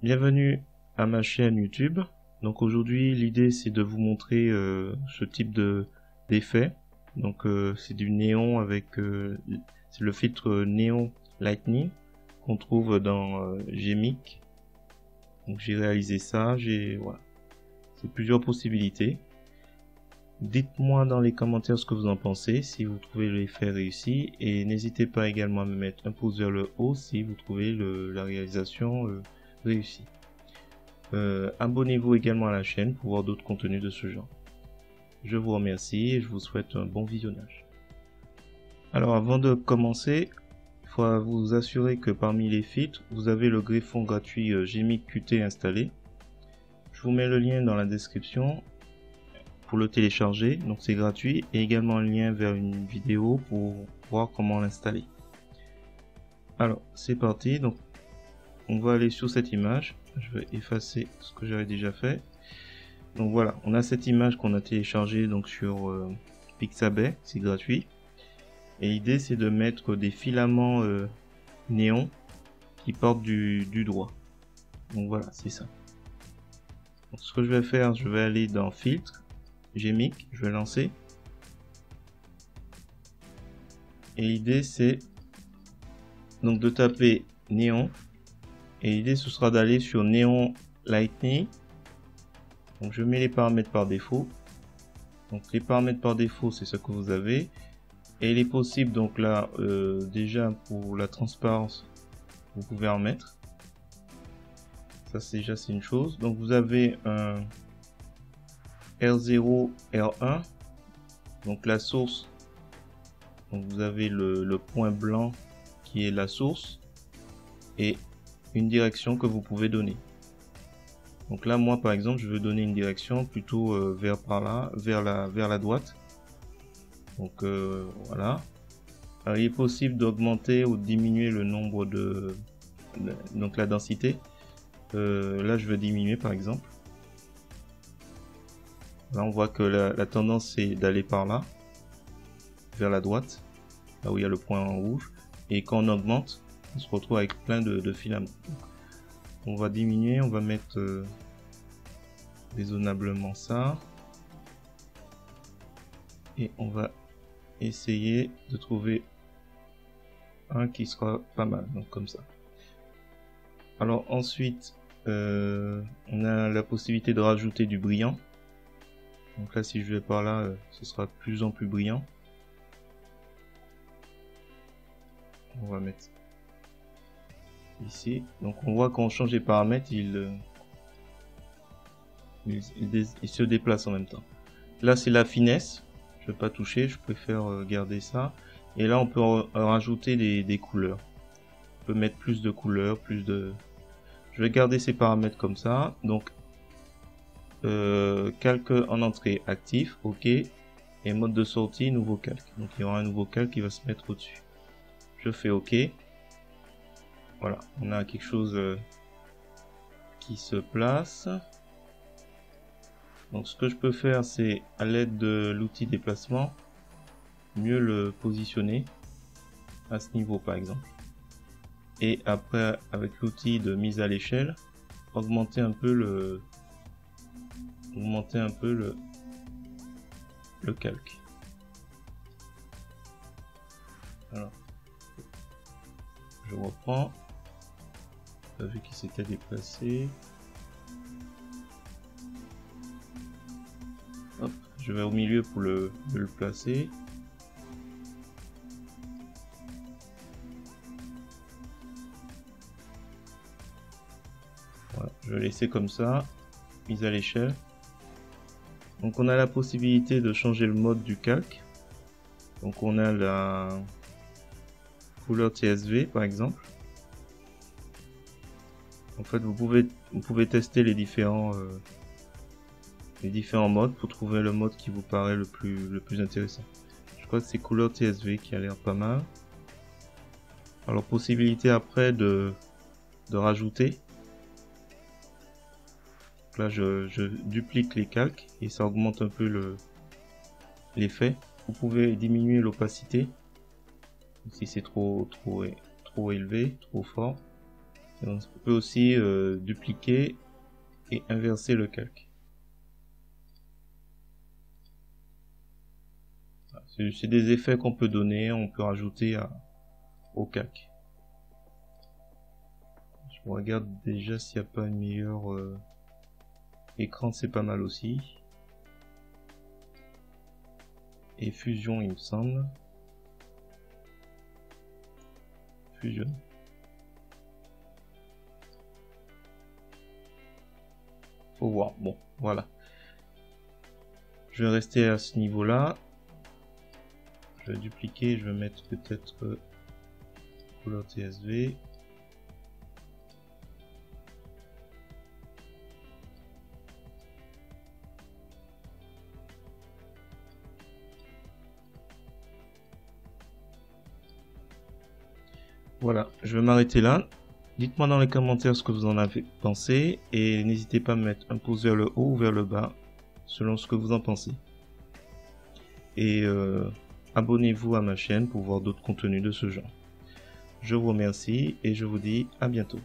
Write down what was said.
Bienvenue à ma chaîne YouTube. Donc aujourd'hui l'idée c'est de vous montrer ce type d'effet. Donc c'est du néon avec c'est le filtre Neon Lightning qu'on trouve dans GMIC. Donc j'ai réalisé ça, voilà. C'est plusieurs possibilités. Dites-moi dans les commentaires ce que vous en pensez, si vous trouvez l'effet réussi, et n'hésitez pas également à me mettre un pouce vers le haut si vous trouvez la réalisation réussie. Abonnez-vous également à la chaîne pour voir d'autres contenus de ce genre. Je vous remercie et je vous souhaite un bon visionnage. Alors avant de commencer, il faut vous assurer que parmi les filtres, vous avez le greffon gratuit GMIC Qt installé. Je vous mets le lien dans la description pour le télécharger, donc c'est gratuit, et également un lien vers une vidéo pour voir comment l'installer. Alors c'est parti, donc on va aller sur cette image. Je vais effacer ce que j'avais déjà fait. Donc voilà, on a cette image qu'on a téléchargée donc sur Pixabay, c'est gratuit. Et l'idée c'est de mettre des filaments néons qui portent du droit. Donc voilà, c'est ça. Donc ce que je vais faire, je vais aller dans Filtre, GMIC, je vais lancer. Et l'idée c'est donc de taper néon. Et l'idée ce sera d'aller sur Neon Lightning. Donc je mets les paramètres par défaut. Donc les paramètres par défaut c'est ce que vous avez. Et il est possible donc là déjà pour la transparence vous pouvez en mettre. Ça c'est déjà c'est une chose. Donc vous avez un R0, R1. Donc la source. Donc vous avez le point blanc qui est la source. Et une direction que vous pouvez donner. Donc là moi par exemple je veux donner une direction plutôt vers par là, vers la droite. Donc voilà. Alors, il est possible d'augmenter ou de diminuer le nombre donc la densité. Là je veux diminuer par exemple. Là on voit que la tendance c'est d'aller par là, vers la droite, là où il y a le point en rouge. Et quand on augmente, on se retrouve avec plein de filaments. On va diminuer, on va mettre raisonnablement ça. Et on va essayer de trouver un qui sera pas mal, donc comme ça. Alors ensuite, on a la possibilité de rajouter du brillant. Donc là, si je vais par là, ce sera de plus en plus brillant. On va mettre ici. Donc on voit quand on change les paramètres, il se déplace en même temps. Là c'est la finesse, je ne vais pas toucher, je préfère garder ça. Et là on peut rajouter des couleurs. On peut mettre plus de couleurs, je vais garder ces paramètres comme ça. Donc calque en entrée actif, ok. Et mode de sortie nouveau calque. Donc il y aura un nouveau calque qui va se mettre au-dessus. Je fais ok. Voilà, on a quelque chose qui se place. Donc ce que je peux faire c'est à l'aide de l'outil déplacement mieux le positionner à ce niveau par exemple. Et après avec l'outil de mise à l'échelle augmenter un peu le calque. Alors je reprends. On a vu qu'il s'était déplacé. Hop, je vais au milieu pour le placer. Voilà, je vais laisser comme ça, mise à l'échelle. Donc on a la possibilité de changer le mode du calque. Donc on a la couleur TSV par exemple. En fait vous pouvez tester les différents modes pour trouver le mode qui vous paraît le plus intéressant. Je crois que c'est couleur TSV qui a l'air pas mal. Alors possibilité après de rajouter. Donc là je duplique les calques et ça augmente un peu l'effet. Vous pouvez diminuer l'opacité si c'est trop élevé, trop fort. Et on peut aussi dupliquer et inverser le calque. C'est des effets qu'on peut donner, on peut rajouter au calque. Je regarde déjà s'il n'y a pas une meilleure écran, c'est pas mal aussi. Et fusion, il me semble. Fusion. Faut voir. Bon, voilà. Je vais rester à ce niveau-là. Je vais dupliquer, je vais mettre peut-être couleur TSV. Voilà, je vais m'arrêter là. Dites-moi dans les commentaires ce que vous en avez pensé et n'hésitez pas à me mettre un pouce vers le haut ou vers le bas selon ce que vous en pensez. Et abonnez-vous à ma chaîne pour voir d'autres contenus de ce genre. Je vous remercie et je vous dis à bientôt.